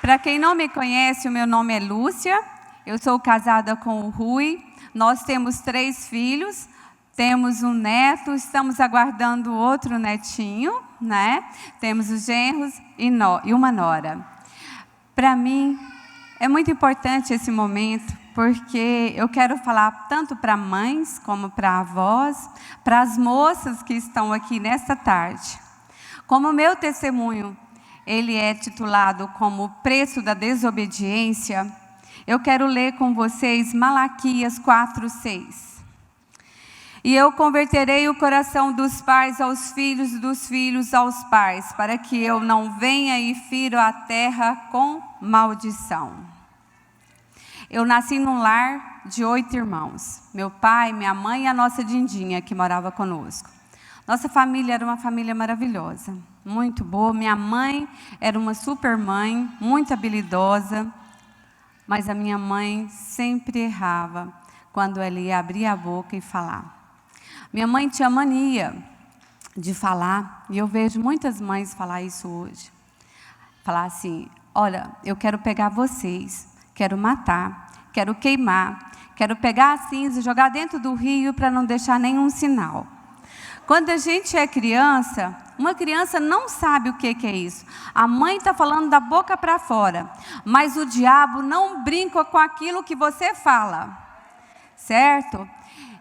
Para quem não me conhece, o meu nome é Lúcia, eu sou casada com o Rui, nós temos 3 filhos, temos um neto, estamos aguardando outro netinho, né? Temos os genros e uma nora. Para mim, é muito importante esse momento, porque eu quero falar tanto para mães, como para avós, para as moças que estão aqui nesta tarde. Como o meu testemunho, ele é titulado como o preço da desobediência, eu quero ler com vocês Malaquias 4:6. E eu converterei o coração dos pais aos filhos e dos filhos aos pais, para que eu não venha e fira a terra com maldição. Eu nasci num lar de 8 irmãos. Meu pai, minha mãe e a nossa Dindinha, que morava conosco. Nossa família era uma família maravilhosa, muito boa. Minha mãe era uma super mãe, muito habilidosa, mas a minha mãe sempre errava quando ela ia abrir a boca e falar. Minha mãe tinha mania de falar, e eu vejo muitas mães falar isso hoje. Falar assim: olha, eu quero pegar vocês, quero matar, quero queimar, quero pegar a cinza e jogar dentro do rio para não deixar nenhum sinal. Quando a gente é criança, uma criança não sabe o que é isso. A mãe está falando da boca para fora, mas o diabo não brinca com aquilo que você fala, certo?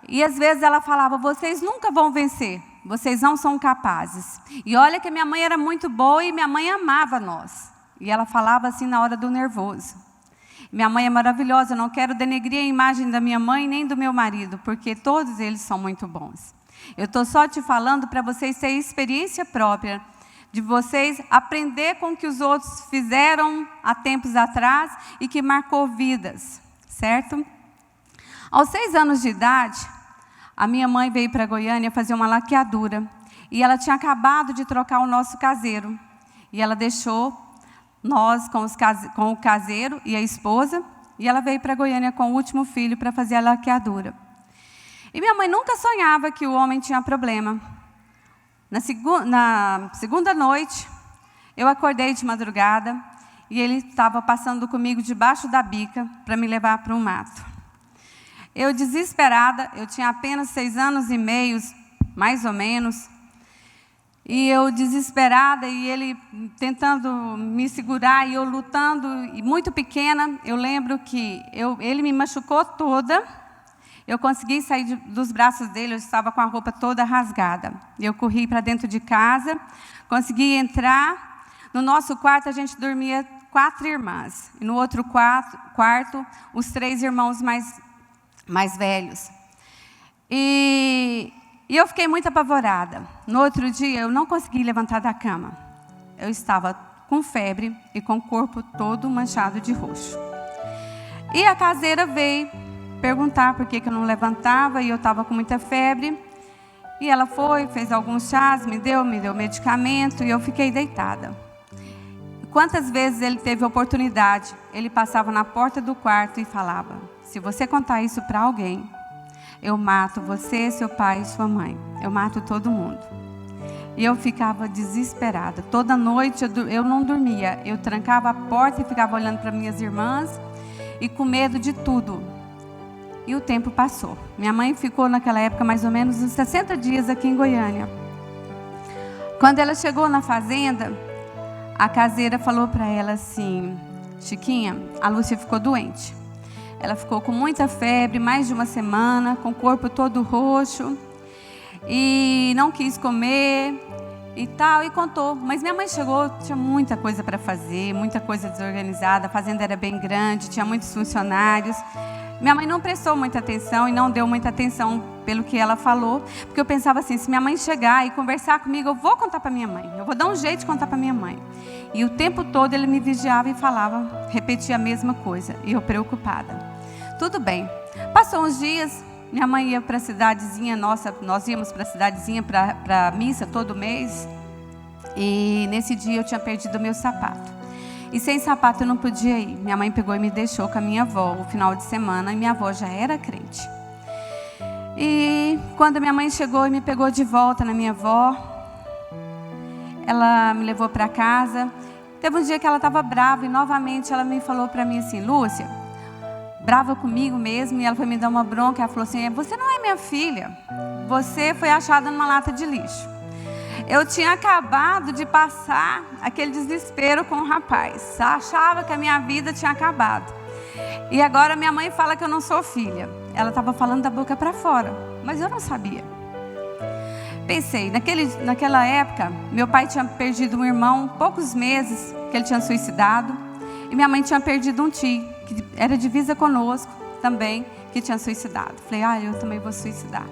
E às vezes ela falava: vocês nunca vão vencer, vocês não são capazes. E olha que minha mãe era muito boa e minha mãe amava nós. E ela falava assim na hora do nervoso. Minha mãe é maravilhosa, eu não quero denegrir a imagem da minha mãe nem do meu marido, porque todos eles são muito bons. Eu estou só te falando para vocês terem experiência própria, de vocês aprender com o que os outros fizeram há tempos atrás e que marcou vidas, certo? Aos 6 anos de idade, a minha mãe veio para Goiânia fazer uma laqueadura, e ela tinha acabado de trocar o nosso caseiro, e ela deixou nós com o caseiro e a esposa, e ela veio para Goiânia com o último filho para fazer a laqueadura. E minha mãe nunca sonhava que o homem tinha problema. Na segunda noite, eu acordei de madrugada, e ele estava passando comigo debaixo da bica para me levar para um mato. Eu desesperada, eu tinha apenas 6 anos e meio, mais ou menos, e eu desesperada, e ele tentando me segurar, e eu lutando, e muito pequena. Eu lembro que ele me machucou toda, eu consegui sair dos braços dele, eu estava com a roupa toda rasgada. Eu corri para dentro de casa, consegui entrar. No nosso quarto a gente dormia 4 irmãs, e no outro quarto os 3 irmãos mais velhos. E eu fiquei muito apavorada. No outro dia, eu não consegui levantar da cama. Eu estava com febre e com o corpo todo manchado de roxo. E a caseira veio perguntar por que eu não levantava, e eu estava com muita febre. E ela foi, fez alguns chás, me deu medicamento, e eu fiquei deitada. Quantas vezes ele teve oportunidade, ele passava na porta do quarto e falava: se você contar isso para alguém, eu mato você, seu pai e sua mãe. Eu mato todo mundo. E eu ficava desesperada. Toda noite eu não dormia. Eu trancava a porta e ficava olhando para minhas irmãs e com medo de tudo. E o tempo passou. Minha mãe ficou naquela época mais ou menos uns 60 dias aqui em Goiânia. Quando ela chegou na fazenda, a caseira falou para ela assim: Chiquinha, a Lúcia ficou doente. Ela ficou com muita febre, mais de uma semana, com o corpo todo roxo, e não quis comer e tal, e contou. Mas minha mãe chegou, tinha muita coisa para fazer, muita coisa desorganizada, a fazenda era bem grande, tinha muitos funcionários. Minha mãe não prestou muita atenção e não deu muita atenção pelo que ela falou, porque eu pensava assim: se minha mãe chegar e conversar comigo, eu vou contar para minha mãe, eu vou dar um jeito de contar para minha mãe. E o tempo todo ele me vigiava e falava, repetia a mesma coisa, e eu preocupada. Tudo bem. Passou uns dias, minha mãe ia para a cidadezinha, nós íamos para a cidadezinha para a missa todo mês, e nesse dia eu tinha perdido meu sapato. E sem sapato eu não podia ir. Minha mãe pegou e me deixou com a minha avó o final de semana, e minha avó já era crente. E quando minha mãe chegou e me pegou de volta na minha avó, ela me levou para casa, Teve um dia que ela estava brava e novamente ela me falou para mim assim: Lúcia, brava comigo mesmo, e ela foi me dar uma bronca. Ela falou assim: você não é minha filha, você foi achada numa lata de lixo. Eu tinha acabado de passar aquele desespero com o rapaz, achava que a minha vida tinha acabado, e agora minha mãe fala que eu não sou filha. Ela estava falando da boca para fora, mas eu não sabia. Pensei, naquela época, meu pai tinha perdido um irmão, poucos meses que ele tinha suicidado, e minha mãe tinha perdido um tio, que era divisa conosco também, que tinha suicidado. Falei: eu também vou suicidar.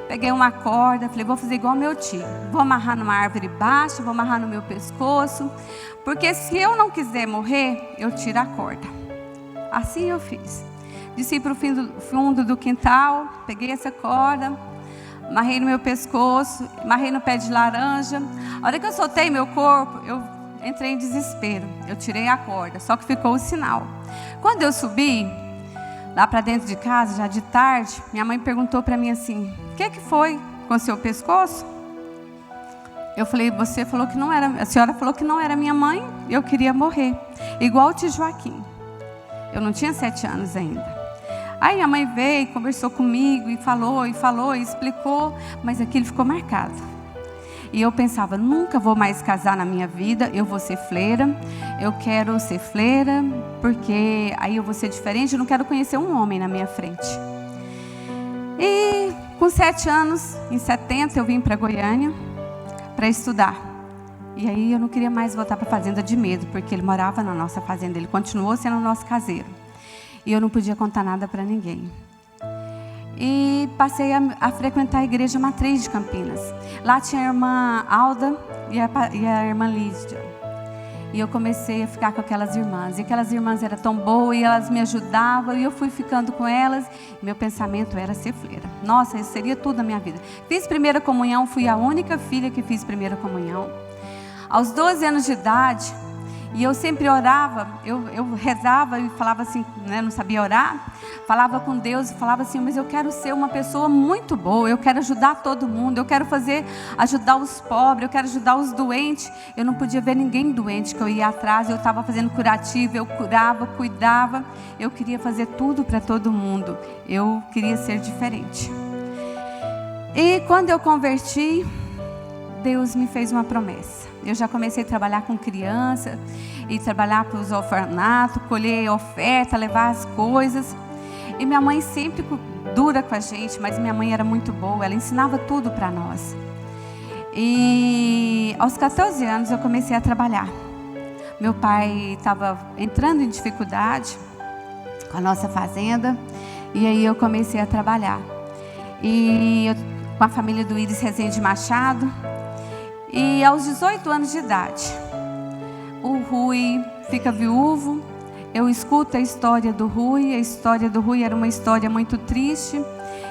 Peguei uma corda, falei: vou fazer igual meu tio, vou amarrar numa árvore baixa, vou amarrar no meu pescoço, porque se eu não quiser morrer, eu tiro a corda. Assim eu fiz. Desci para o fundo do quintal, peguei essa corda, amarrei no meu pescoço, amarrei no pé de laranja. A hora que eu soltei meu corpo, eu entrei em desespero. Eu tirei a corda, só que ficou o sinal. Quando eu subi lá para dentro de casa, já de tarde, minha mãe perguntou para mim assim: o que foi com o seu pescoço? Eu falei: você falou que não era, a senhora falou que não era minha mãe, eu queria morrer, igual o tio Joaquim. Eu não tinha 7 anos ainda. Aí minha mãe veio, conversou comigo e falou, e explicou, mas aquilo ficou marcado. E eu pensava: nunca vou mais casar na minha vida, eu vou ser freira, eu quero ser freira, porque aí eu vou ser diferente, eu não quero conhecer um homem na minha frente. E com 7 anos, em 70, eu vim para Goiânia para estudar. E aí eu não queria mais voltar para a fazenda de medo, porque ele morava na nossa fazenda, ele continuou sendo o nosso caseiro. E eu não podia contar nada para ninguém. E passei a frequentar a igreja matriz de Campinas. Lá tinha a irmã Alda e a irmã Lídia. E eu comecei a ficar com aquelas irmãs. E aquelas irmãs eram tão boas e elas me ajudavam. E eu fui ficando com elas. E meu pensamento era ser freira. Nossa, isso seria tudo na minha vida. Fiz primeira comunhão, fui a única filha que fiz primeira comunhão. Aos 12 anos de idade, e eu sempre orava, eu rezava e falava assim, né, não sabia orar, falava com Deus e falava assim: mas eu quero ser uma pessoa muito boa, eu quero ajudar todo mundo, eu quero ajudar os pobres, eu quero ajudar os doentes. Eu não podia ver ninguém doente, que eu ia atrás, eu estava fazendo curativo, eu curava, cuidava, eu queria fazer tudo para todo mundo, eu queria ser diferente. E quando eu converti, Deus me fez uma promessa. Eu já comecei a trabalhar com criança, e trabalhar para os orfanatos, colher oferta, levar as coisas. E minha mãe sempre dura com a gente, mas minha mãe era muito boa, ela ensinava tudo para nós. E aos 14 anos eu comecei a trabalhar. Meu pai estava entrando em dificuldade com a nossa fazenda, e aí eu comecei a trabalhar. E eu, com a família do Iris Rezende Machado. E aos 18 anos de idade, o Rui fica viúvo. Eu escuto a história do Rui. A história do Rui era uma história muito triste.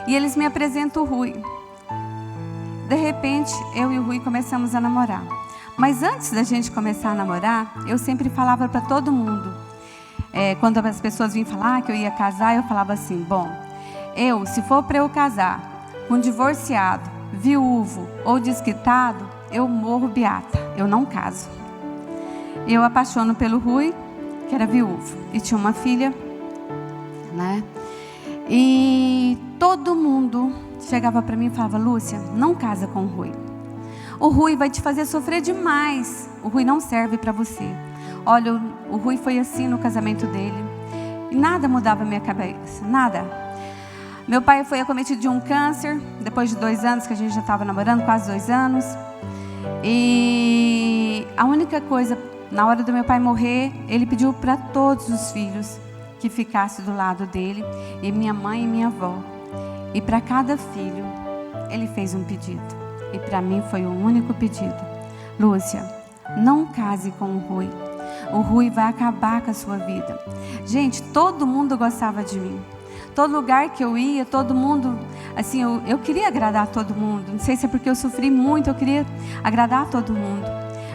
E eles me apresentam o Rui. De repente, eu e o Rui começamos a namorar. Mas antes da gente começar a namorar, eu sempre falava para todo mundo. Quando as pessoas vinham falar que eu ia casar, eu falava assim: bom, se for para eu casar com divorciado, viúvo ou desquitado, eu morro beata, eu não caso. Eu apaixono pelo Rui, que era viúvo, e tinha uma filha, né? E todo mundo chegava para mim e falava: Lúcia, não casa com o Rui. O Rui vai te fazer sofrer demais. O Rui não serve para você. Olha, o Rui foi assim no casamento dele. E nada mudava a minha cabeça, nada. Meu pai foi acometido de um câncer, depois de 2 anos que a gente já estava namorando, quase 2 anos. E a única coisa, na hora do meu pai morrer, ele pediu para todos os filhos que ficassem do lado dele, e minha mãe e minha avó. E para cada filho, ele fez um pedido. E para mim foi o único pedido: Lúcia, não case com o Rui. O Rui vai acabar com a sua vida. Gente, todo mundo gostava de mim. Todo lugar que eu ia, todo mundo, assim, eu queria agradar todo mundo. Não sei se é porque eu sofri muito, eu queria agradar todo mundo.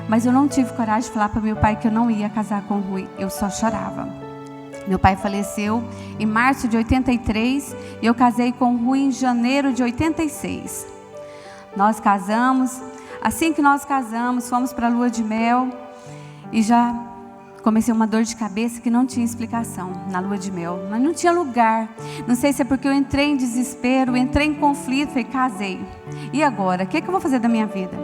Mas eu não tive coragem de falar para meu pai que eu não ia casar com o Rui. Eu só chorava. Meu pai faleceu em março de 83 e eu casei com o Rui em janeiro de 86. Nós casamos. Assim que nós casamos, fomos para a lua de mel. E já comecei uma dor de cabeça que não tinha explicação na lua de mel, mas não tinha lugar. Não sei se é porque eu entrei em desespero, entrei em conflito e casei. E agora? O que eu vou fazer da minha vida?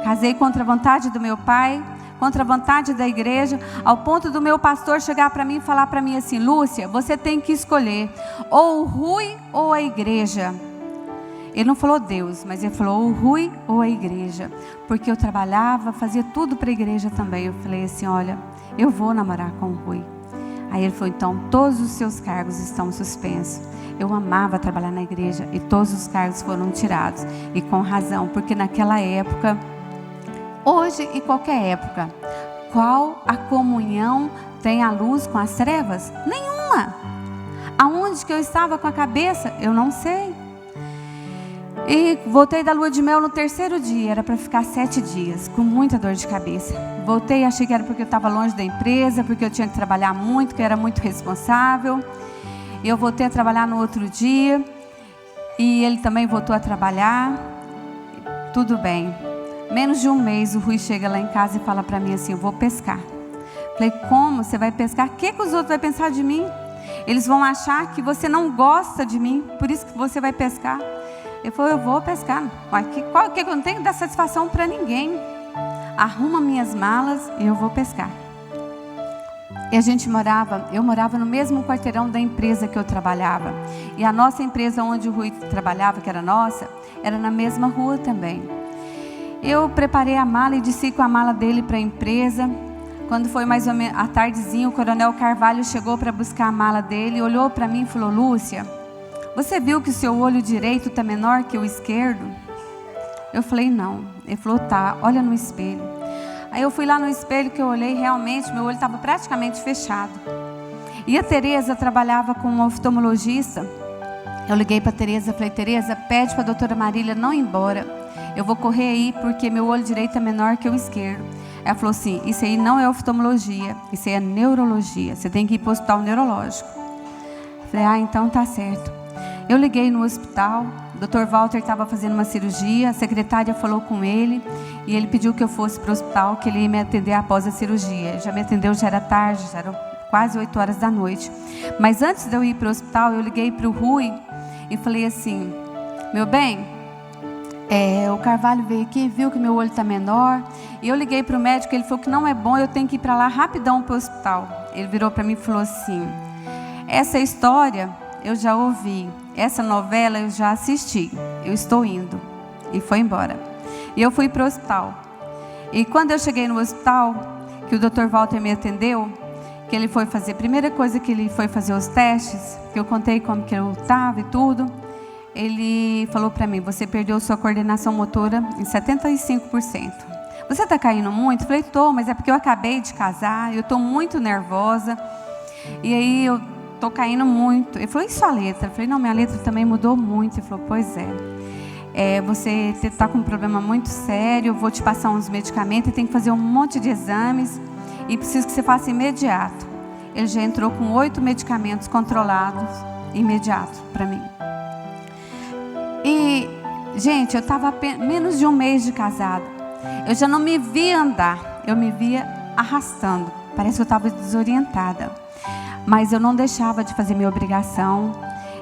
Casei contra a vontade do meu pai, contra a vontade da igreja, ao ponto do meu pastor chegar para mim e falar para mim assim: Lúcia, você tem que escolher ou o Rui ou a igreja. Ele não falou Deus, mas ele falou o Rui ou a igreja, porque eu trabalhava, fazia tudo para a igreja também. Eu falei assim: olha, eu vou namorar com o Rui. Aí ele falou: então todos os seus cargos estão suspensos. Eu amava trabalhar na igreja e todos os cargos foram tirados, e com razão, porque naquela época, hoje e qualquer época, qual a comunhão tem a luz com as trevas? Nenhuma. Aonde que eu estava com a cabeça? Eu não sei. E voltei da lua de mel no terceiro dia, era para ficar 7 dias, com muita dor de cabeça. Voltei, achei que era porque eu estava longe da empresa, porque eu tinha que trabalhar muito, que eu era muito responsável. E eu voltei a trabalhar no outro dia, e ele também voltou a trabalhar. Tudo bem. Menos de um mês, o Rui chega lá em casa e fala para mim assim: eu vou pescar. Falei: como você vai pescar? O que os outros vão pensar de mim? Eles vão achar que você não gosta de mim, por isso que você vai pescar. Ele falou: eu vou pescar. Que eu não tenho que dar satisfação para ninguém. Arruma minhas malas e eu vou pescar. E eu morava no mesmo quarteirão da empresa que eu trabalhava. E a nossa empresa onde o Rui trabalhava, que era nossa, era na mesma rua também. Eu preparei a mala e desci com a mala dele para a empresa. Quando foi mais ou menos à tardezinha, o Coronel Carvalho chegou para buscar a mala dele, olhou para mim e falou: Lúcia, você viu que o seu olho direito está menor que o esquerdo? Eu falei: não. Ele falou: tá, olha no espelho. Aí eu fui lá no espelho, que eu olhei, realmente meu olho estava praticamente fechado. E a Tereza trabalhava com um oftalmologista. Eu liguei para a Tereza, falei: Tereza, pede para a doutora Marília não ir embora. Eu vou correr aí porque meu olho direito é menor que o esquerdo. Ela falou assim: isso aí não é oftalmologia, isso aí é neurologia. Você tem que ir para o hospital neurológico. Eu falei: ah, então tá certo. Eu liguei no hospital, o Dr. Walter estava fazendo uma cirurgia, a secretária falou com ele e ele pediu que eu fosse para o hospital, que ele ia me atender após a cirurgia. Ele já me atendeu, já era tarde, já eram quase 8 horas da noite. Mas antes de eu ir para o hospital, eu liguei para o Rui e falei assim: meu bem, o Carvalho veio aqui, viu que meu olho está menor, e eu liguei para o médico, ele falou que não é bom, eu tenho que ir para lá rapidão para o hospital. Ele virou para mim e falou assim: essa história eu já ouvi, essa novela eu já assisti, eu estou indo. E foi embora. E eu fui para o hospital. E quando eu cheguei no hospital, que o Dr. Walter me atendeu, que ele foi fazer, a primeira coisa que ele foi fazer os testes, que eu contei como que eu estava e tudo, ele falou para mim: você perdeu sua coordenação motora em 75%. Você está caindo muito? Eu falei: tô, mas é porque eu acabei de casar, eu estou muito nervosa, e aí eu estou caindo muito. Ele falou: e sua letra? Eu falei: não, minha letra também mudou muito. Ele falou: pois você está com um problema muito sério, eu vou te passar uns medicamentos e tem que fazer um monte de exames e preciso que você faça imediato. Ele já entrou com 8 medicamentos controlados imediato para mim. E, gente, eu estava menos de um mês de casada. Eu já não me via andar, eu me via arrastando. Parece que eu estava desorientada. Mas eu não deixava de fazer minha obrigação.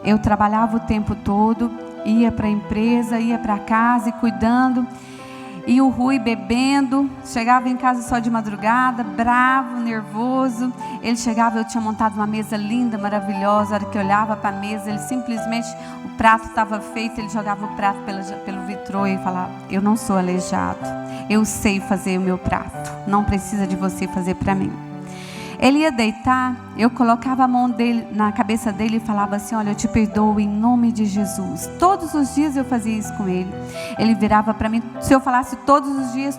Eu trabalhava o tempo todo, ia para a empresa, ia para casa e cuidando. E o Rui bebendo, chegava em casa só de madrugada, bravo, nervoso. Ele chegava, eu tinha montado uma mesa linda, maravilhosa. A hora que eu olhava para a mesa, ele simplesmente, o prato estava feito, ele jogava o prato pelo vitrô e falava: eu não sou aleijado, eu sei fazer o meu prato, não precisa de você fazer para mim. Ele ia deitar, eu colocava a mão dele na cabeça dele e falava assim: olha, eu te perdoo em nome de Jesus. Todos os dias eu fazia isso com ele. Ele virava para mim, se eu falasse todos os dias,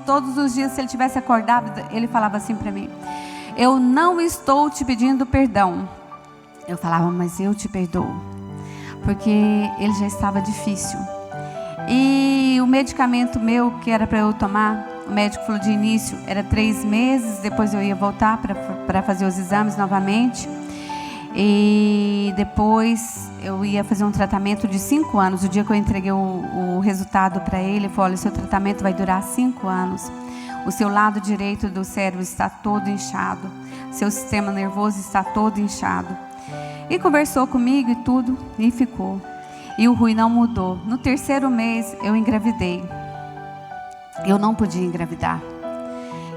se ele tivesse acordado, ele falava assim para mim: eu não estou te pedindo perdão. Eu falava: mas eu te perdoo, porque ele já estava difícil. E o medicamento meu que era para eu tomar, o médico falou de início, era 3 meses, depois eu ia voltar para fazer os exames novamente. E depois eu ia fazer um tratamento de 5 anos. O dia que eu entreguei o resultado para ele, ele falou: olha, seu tratamento vai durar 5 anos. O seu lado direito do cérebro está todo inchado. Seu sistema nervoso está todo inchado. E conversou comigo e tudo, e ficou. E o Rui não mudou. No 3º mês, eu engravidei. Eu não podia engravidar.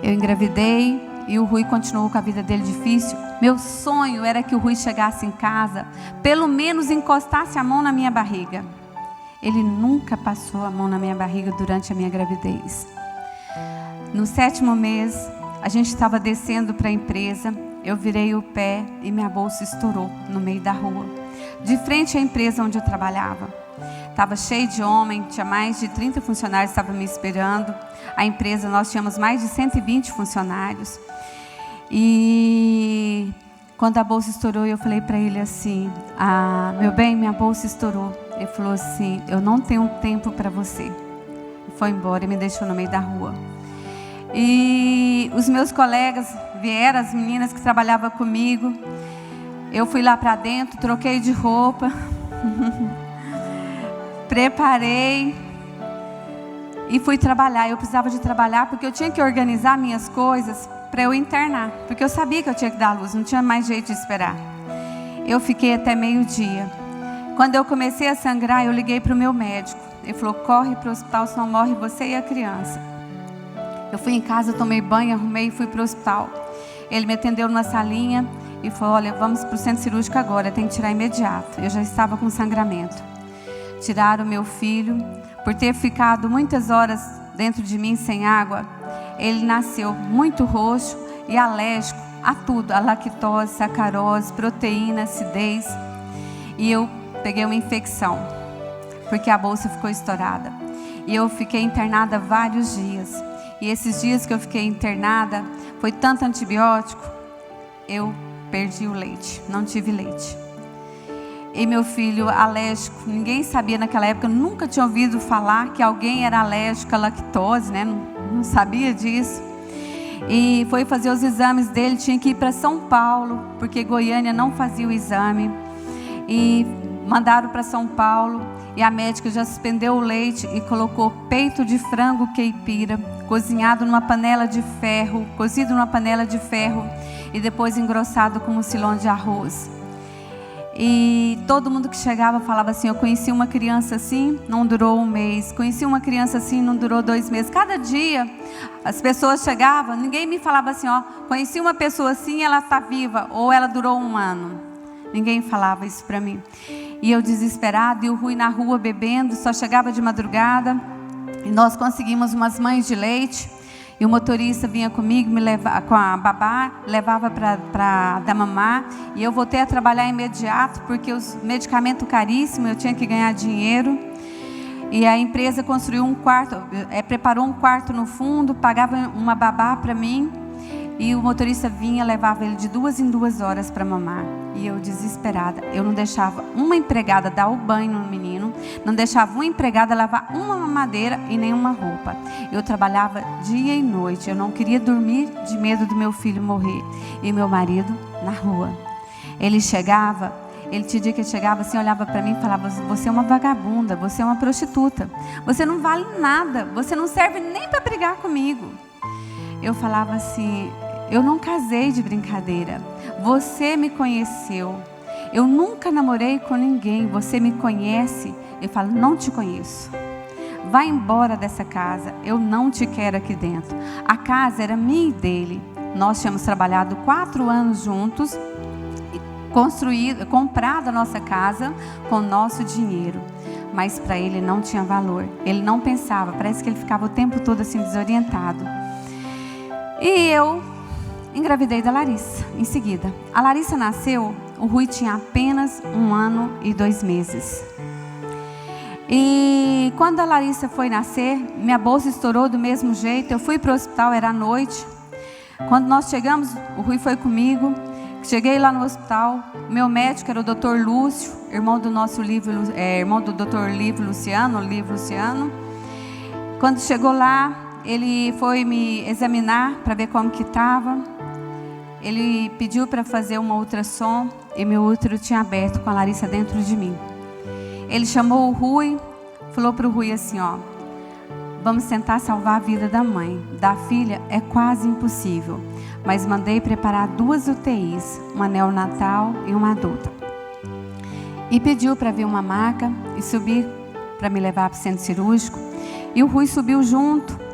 Eu engravidei e o Rui continuou com a vida dele difícil. Meu sonho era que o Rui chegasse em casa, pelo menos encostasse a mão na minha barriga. Ele nunca passou a mão na minha barriga durante a minha gravidez. No 7º mês, a gente estava descendo para a empresa. Eu virei o pé e minha bolsa estourou no meio da rua, de frente à empresa onde eu trabalhava. Estava cheio de homem, tinha mais de 30 funcionários que estavam me esperando. A empresa, nós tínhamos mais de 120 funcionários. E quando a bolsa estourou, eu falei para ele assim: meu bem, minha bolsa estourou. Ele falou assim: eu não tenho tempo para você. E foi embora e me deixou no meio da rua. E os meus colegas vieram, as meninas que trabalhavam comigo. Eu fui lá para dentro, troquei de roupa, preparei e fui trabalhar. Eu precisava de trabalhar porque eu tinha que organizar minhas coisas para eu internar, porque eu sabia que eu tinha que dar à luz, não tinha mais jeito de esperar. Eu fiquei até meio-dia. Quando eu comecei a sangrar, eu liguei para o meu médico. Ele falou: corre para o hospital, senão morre você e a criança. Eu fui em casa, tomei banho, arrumei e fui para o hospital. Ele me atendeu numa salinha e falou: olha, vamos para o centro cirúrgico agora, tem que tirar imediato. Eu já estava com sangramento. Tiraram meu filho. Por ter ficado muitas horas dentro de mim sem água, ele nasceu muito roxo e alérgico a tudo, a lactose, sacarose, proteína, acidez. E eu peguei uma infecção, porque a bolsa ficou estourada. E eu fiquei internada vários dias. E esses dias que eu fiquei internada, foi tanto antibiótico, eu perdi o leite, não tive leite. E meu filho alérgico, ninguém sabia naquela época, nunca tinha ouvido falar que alguém era alérgico à lactose, né? Não sabia disso. E foi fazer os exames dele, tinha que ir para São Paulo, porque Goiânia não fazia o exame. E mandaram para São Paulo, e a médica já suspendeu o leite e colocou peito de frango caipira, cozinhado numa panela de ferro, cozido numa panela de ferro, e depois engrossado com mucilhão de arroz. E todo mundo que chegava falava assim: eu conheci uma criança assim, não durou um mês. Conheci uma criança assim, não durou 2 meses. Cada dia as pessoas chegavam, ninguém me falava assim: ó, conheci uma pessoa assim, ela está viva, ou ela durou 1 ano. Ninguém falava isso para mim. E eu desesperada, e o Rui na rua bebendo, só chegava de madrugada. E nós conseguimos umas mães de leite. E o motorista vinha comigo, me levava com a babá, levava para dar mamar. E eu voltei a trabalhar imediato, porque os medicamentos caríssimos, eu tinha que ganhar dinheiro. E a empresa construiu um quarto, preparou um quarto no fundo, pagava uma babá para mim. E o motorista vinha, levava ele de 2 em 2 horas para mamar. E eu desesperada, eu não deixava uma empregada dar o banho no menino, não deixava uma empregada lavar uma mamadeira e nenhuma roupa. Eu trabalhava dia e noite, eu não queria dormir de medo do meu filho morrer. E meu marido na rua. Ele chegava, tinha dia que ele chegava assim, olhava para mim e falava: você é uma vagabunda, você é uma prostituta, você não vale nada, você não serve nem para brigar comigo. Eu falava assim: eu não casei de brincadeira, você me conheceu, eu nunca namorei com ninguém, você me conhece. Eu falo: não te conheço, vai embora dessa casa, eu não te quero aqui dentro. A casa era minha e dele, nós tínhamos trabalhado 4 anos juntos, comprado a nossa casa com nosso dinheiro, mas para ele não tinha valor, ele não pensava, parece que ele ficava o tempo todo assim desorientado. E eu engravidei da Larissa em seguida. A Larissa nasceu, o Rui tinha apenas 1 ano e 2 meses. E quando a Larissa foi nascer, minha bolsa estourou do mesmo jeito. Eu fui para o hospital, era à noite. Quando nós chegamos, o Rui foi comigo. Cheguei lá no hospital, meu médico era o Dr. Lúcio, irmão do nosso irmão do Dr. Livio Luciano. Quando chegou lá, ele foi me examinar para ver como que estava. Ele pediu para fazer uma ultrassom e meu útero tinha aberto com a Larissa dentro de mim. Ele chamou o Rui, falou para o Rui assim: ó, Vamos tentar salvar a vida da mãe. Da filha é quase impossível, mas mandei preparar 2 UTIs, uma neonatal e uma adulta. E pediu para ver uma maca e subir para me levar para o centro cirúrgico. E o Rui subiu junto.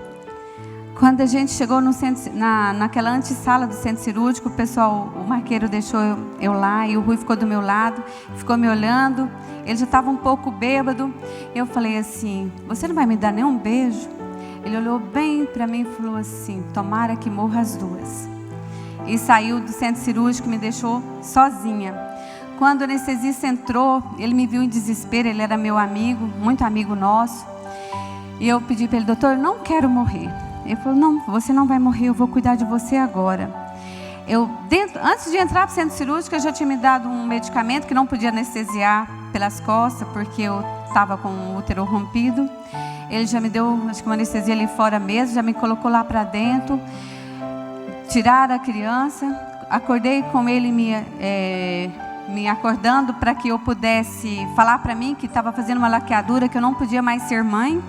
Quando a gente chegou no centro, naquela antessala do centro cirúrgico, o marqueiro deixou eu lá e o Rui ficou do meu lado, ficou me olhando. Ele já estava um pouco bêbado. Eu falei assim: você não vai me dar nenhum beijo? Ele olhou bem para mim e falou assim: tomara que morra as 2. E saiu do centro cirúrgico e me deixou sozinha. Quando o anestesista entrou, ele me viu em desespero. Ele era meu amigo, muito amigo nosso. E eu pedi para ele: doutor, eu não quero morrer. Ele falou: não, você não vai morrer, eu vou cuidar de você agora. Antes de entrar para o centro cirúrgico, eu já tinha me dado um medicamento que não podia anestesiar pelas costas, porque eu estava com o útero rompido. Ele já me deu, acho que uma anestesia ali fora mesmo, já me colocou lá para dentro. Tiraram a criança, acordei com ele me acordando para que eu pudesse falar para mim que estava fazendo uma laqueadura, que eu não podia mais ser mãe.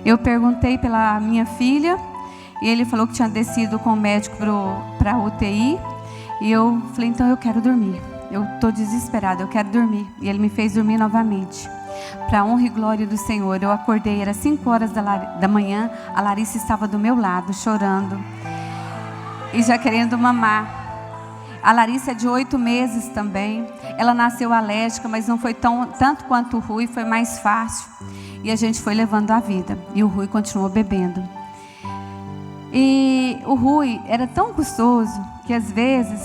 Eu perguntei pela minha filha e ele falou que tinha descido com o médico para a UTI. E eu falei: então eu quero dormir, eu estou desesperada, eu quero dormir. E ele me fez dormir novamente. Para honra e glória do Senhor, eu acordei, era 5 horas da manhã, a Larissa estava do meu lado, chorando e já querendo mamar. A Larissa é de 8 meses também. Ela nasceu alérgica, mas não foi tanto quanto o Rui, foi mais fácil. E a gente foi levando a vida. E o Rui continuou bebendo. E o Rui era tão gostoso que às vezes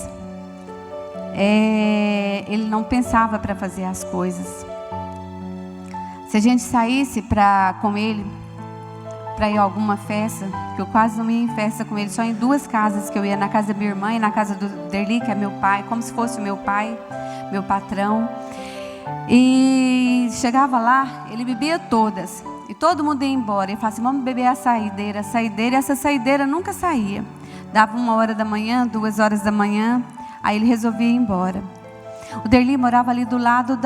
ele não pensava para fazer as coisas. Se a gente saísse com ele para ir a alguma festa, que eu quase não ia em festa com ele, só em 2 casas que eu ia, na casa da minha irmã e na casa do Derli, que é meu pai, como se fosse o meu pai, meu patrão. E chegava lá, ele bebia todas, e todo mundo ia embora. Ele falava assim: vamos beber a saideira, e essa saideira nunca saía. Dava 1 hora da manhã, 2 horas da manhã, aí ele resolvia ir embora. O Derli morava ali do lado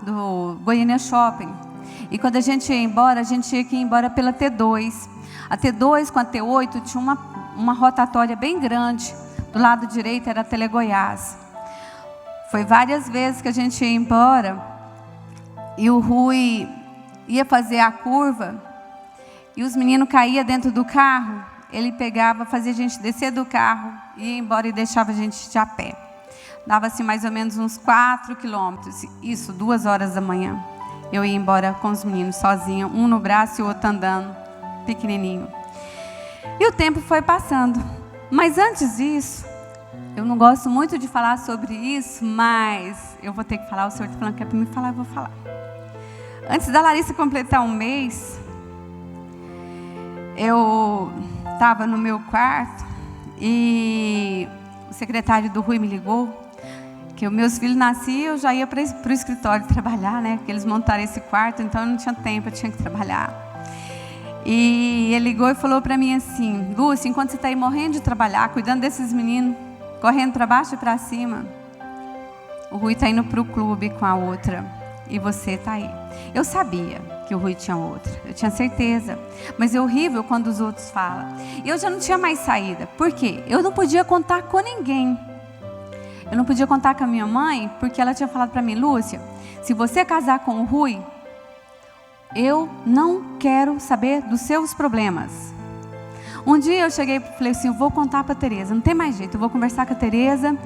do Goiânia Shopping. E quando a gente ia embora, a gente tinha que ir embora pela T2. A T2 com a T8 tinha uma rotatória bem grande. Do lado direito era a Telegoiás. Foi várias vezes que a gente ia embora e o Rui ia fazer a curva e os meninos caíam dentro do carro. Ele pegava, fazia a gente descer do carro, ia embora e deixava a gente de a pé. Dava assim mais ou menos uns 4 quilômetros, isso 2 horas da manhã. Eu ia embora com os meninos sozinha, um no braço e o outro andando, pequenininho. E o tempo foi passando. Mas antes disso, eu não gosto muito de falar sobre isso, mas eu vou ter que falar. O senhor está falando que é para me falar, eu vou falar. Antes da Larissa completar 1 mês, eu estava no meu quarto e o secretário do Rui me ligou. Que os meus filhos nasciam, eu já ia para o escritório trabalhar, né? Porque eles montaram esse quarto, então eu não tinha tempo, eu tinha que trabalhar. E ele ligou e falou para mim assim: Lúcia, enquanto você está aí morrendo de trabalhar, cuidando desses meninos, correndo para baixo e para cima, o Rui está indo para o clube com a outra e você está aí. Eu sabia que o Rui tinha outra, eu tinha certeza, mas é horrível quando os outros falam. E eu já não tinha mais saída, por quê? Eu não podia contar com ninguém. Eu não podia contar com a minha mãe, porque ela tinha falado para mim: Lúcia, se você casar com o Rui, eu não quero saber dos seus problemas. Um dia eu cheguei e falei assim: eu vou contar para a Tereza, não tem mais jeito, eu vou conversar com a Tereza,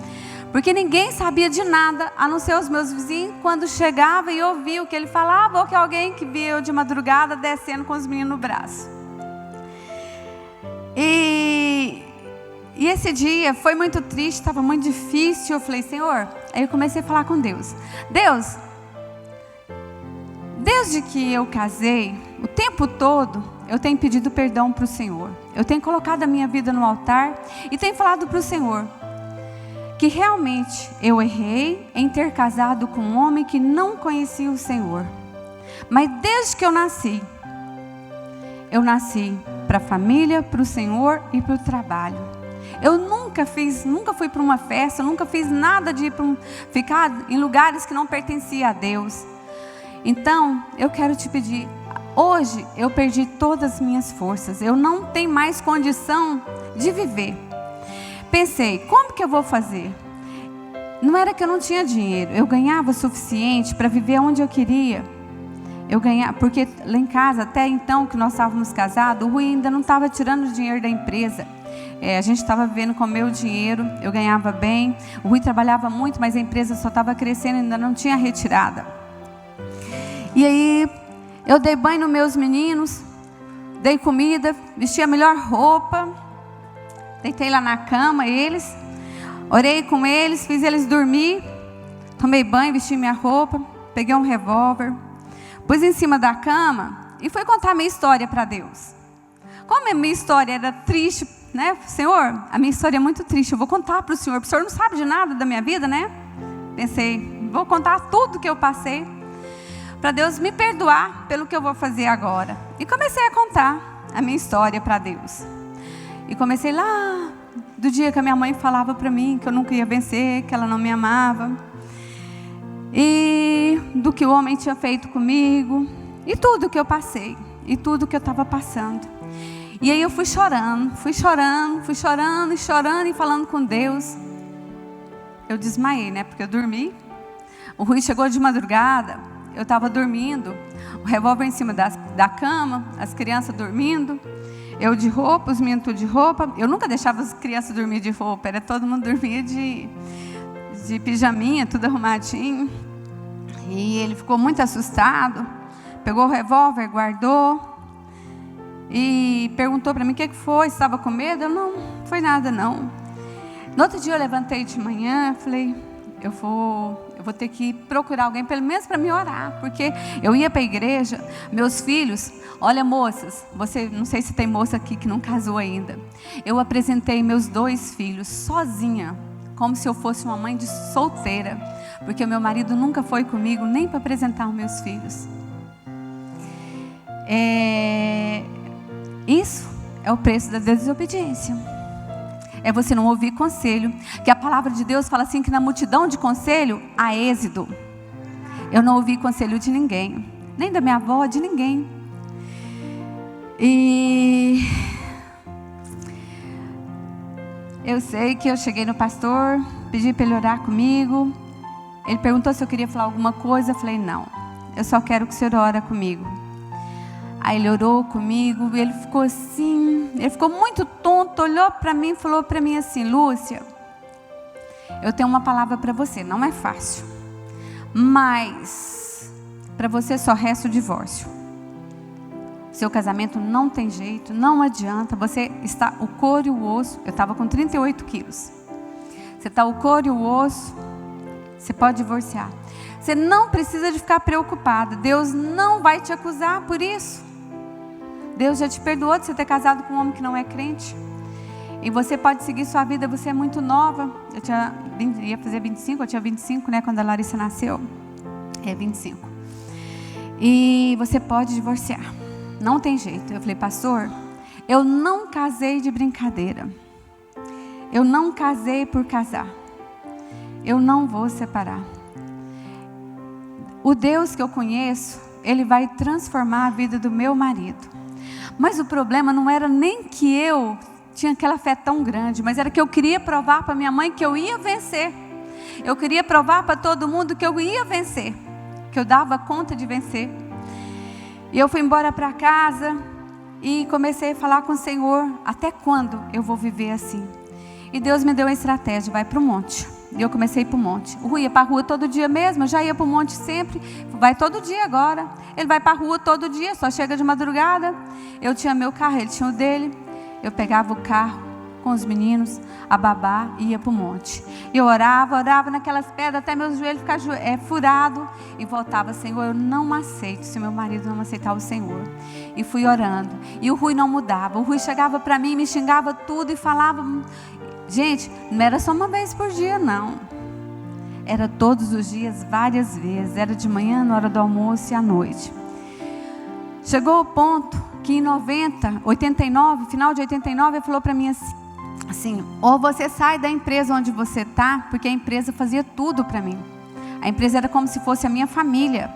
porque ninguém sabia de nada, a não ser os meus vizinhos, quando chegava e ouvia o que ele falava, ou que alguém que via eu de madrugada descendo com os meninos no braço. E esse dia foi muito triste, estava muito difícil. Eu falei: Senhor, aí eu comecei a falar com Deus. Deus, desde que eu casei, o tempo todo, eu tenho pedido perdão para o Senhor. Eu tenho colocado a minha vida no altar e tenho falado para o Senhor que realmente eu errei em ter casado com um homem que não conhecia o Senhor. Mas desde que eu nasci para a família, para o Senhor e para o trabalho. Eu nunca fui para uma festa, nunca fiz nada de ficar em lugares que não pertenciam a Deus. Então, eu quero te pedir, Hoje eu perdi todas as minhas forças, eu não tenho mais condição de viver. Pensei, como que eu vou fazer? Não era que eu não tinha dinheiro, eu ganhava o suficiente para viver onde eu queria. Eu ganhava, porque lá em casa, até então que nós estávamos casados, o Rui ainda não estava tirando dinheiro da empresa. A gente estava vivendo com o meu dinheiro, eu ganhava bem. O Rui trabalhava muito, mas a empresa só estava crescendo, ainda não tinha retirada. E aí, eu dei banho nos meus meninos, dei comida, vesti a melhor roupa, deitei lá na cama eles, orei com eles, fiz eles dormir, tomei banho, vesti minha roupa, peguei um revólver, pus em cima da cama e fui contar a minha história para Deus. Como a minha história era triste, né? Senhor, a minha história é muito triste, eu vou contar para o Senhor não sabe de nada da minha vida, né? Pensei, vou contar tudo que eu passei, para Deus me perdoar pelo que eu vou fazer agora. E comecei a contar a minha história para Deus. E comecei lá, do dia que a minha mãe falava para mim que eu nunca ia vencer, que ela não me amava. E do que o homem tinha feito comigo. E tudo que eu passei. E tudo que eu estava passando. E aí eu fui chorando e falando com Deus. Eu desmaiei, né? Porque eu dormi. O Rui chegou de madrugada. Eu estava dormindo, o revólver em cima da cama, as crianças dormindo, eu de roupa, os meninos tudo de roupa. Eu nunca deixava as crianças dormir de roupa, era todo mundo dormia de pijaminha, tudo arrumadinho. E ele ficou muito assustado, pegou o revólver, guardou e perguntou para mim o que foi, estava com medo? Eu não foi nada não. No outro dia eu levantei de manhã, falei, eu vou ter que procurar alguém, pelo menos para me orar, porque eu ia para a igreja, meus filhos, olha moças, não sei se tem moça aqui que não casou ainda, eu apresentei meus 2 filhos sozinha, como se eu fosse uma mãe de solteira, porque o meu marido nunca foi comigo, nem para apresentar os meus filhos. Isso é o preço da desobediência. É você não ouvir conselho, que a palavra de Deus fala assim, que na multidão de conselho há êxito. Eu não ouvi conselho de ninguém, nem da minha avó, de ninguém. E eu sei que eu cheguei no pastor, pedi para ele orar comigo. Ele perguntou se eu queria falar alguma coisa, eu falei não, eu só quero que o Senhor ore comigo. Aí ele orou comigo, e ele ficou assim, ele ficou muito tonto, olhou para mim e falou para mim assim, Lúcia, eu tenho uma palavra para você, não é fácil, mas para você só resta o divórcio. Seu casamento não tem jeito, não adianta, você está o couro e o osso, eu estava com 38 quilos, você está o couro e o osso, você pode divorciar. Você não precisa de ficar preocupada, Deus não vai te acusar por isso. Deus já te perdoou de você ter casado com um homem que não é crente. E você pode seguir sua vida, você é muito nova. Ia fazer 25, eu tinha 25, né, quando a Larissa nasceu. 25. E você pode divorciar. Não tem jeito. Eu falei, pastor, eu não casei de brincadeira. Eu não casei por casar. Eu não vou separar. O Deus que eu conheço, Ele vai transformar a vida do meu marido. Mas o problema não era nem que eu tinha aquela fé tão grande, mas era que eu queria provar para minha mãe que eu ia vencer. Eu queria provar para todo mundo que eu ia vencer, que eu dava conta de vencer. E eu fui embora para casa e comecei a falar com o Senhor, até quando eu vou viver assim? E Deus me deu uma estratégia, vai para o monte. E eu comecei a ir para o monte. O Rui ia para a rua todo dia mesmo, eu já ia para o monte sempre. Vai todo dia agora. Ele vai para a rua todo dia, só chega de madrugada. Eu tinha meu carro, ele tinha o dele. Eu pegava o carro com os meninos, a babá, e ia para o monte. Eu orava naquelas pedras até meus joelhos ficar furado. E voltava, Senhor, eu não aceito se meu marido não aceitar o Senhor. E fui orando. E o Rui não mudava. O Rui chegava para mim, me xingava tudo e falava... Gente, não era só uma vez por dia, não. Era todos os dias, várias vezes. Era de manhã, na hora do almoço e à noite. Chegou o ponto que em 89, final de 89, ele falou para mim assim, ou você sai da empresa onde você está, porque a empresa fazia tudo para mim. A empresa era como se fosse a minha família.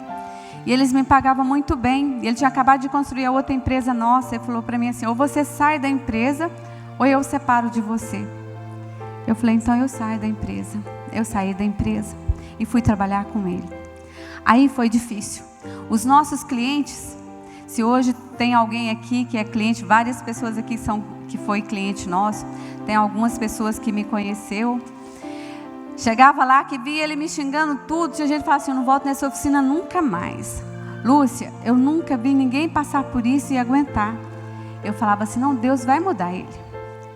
E eles me pagavam muito bem. Ele tinha acabado de construir a outra empresa nossa. Ele falou para mim assim: ou você sai da empresa, ou eu separo de você. Eu falei: então eu saio da empresa. Eu saí da empresa e fui trabalhar com ele. Aí foi difícil. Os nossos clientes, se hoje tem alguém aqui que é cliente, várias pessoas aqui que foi cliente nosso, tem algumas pessoas que me conheceu. Chegava lá que via ele me xingando tudo. Tinha gente que falava assim: eu não volto nessa oficina nunca mais. Lúcia, eu nunca vi ninguém passar por isso e aguentar. Eu falava assim: não, Deus vai mudar ele.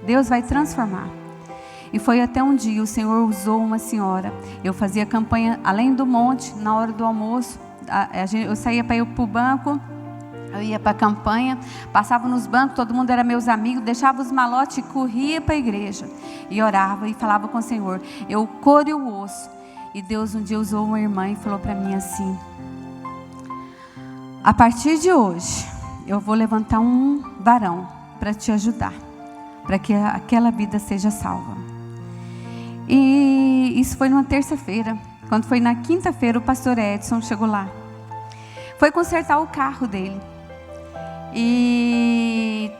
Deus vai transformar. E foi até um dia, o Senhor usou uma senhora. Eu fazia campanha além do monte, na hora do almoço. Eu saía para ir para o banco, eu ia para a campanha, passava nos bancos, todo mundo era meus amigos, deixava os malotes e corria para a igreja. E orava e falava com o Senhor. Eu couro e o osso. E Deus um dia usou uma irmã e falou para mim assim: a partir de hoje, eu vou levantar um varão para te ajudar, para que aquela vida seja salva. E isso foi numa terça-feira. Quando foi na quinta-feira, o pastor Edson chegou lá. Foi consertar o carro dele. E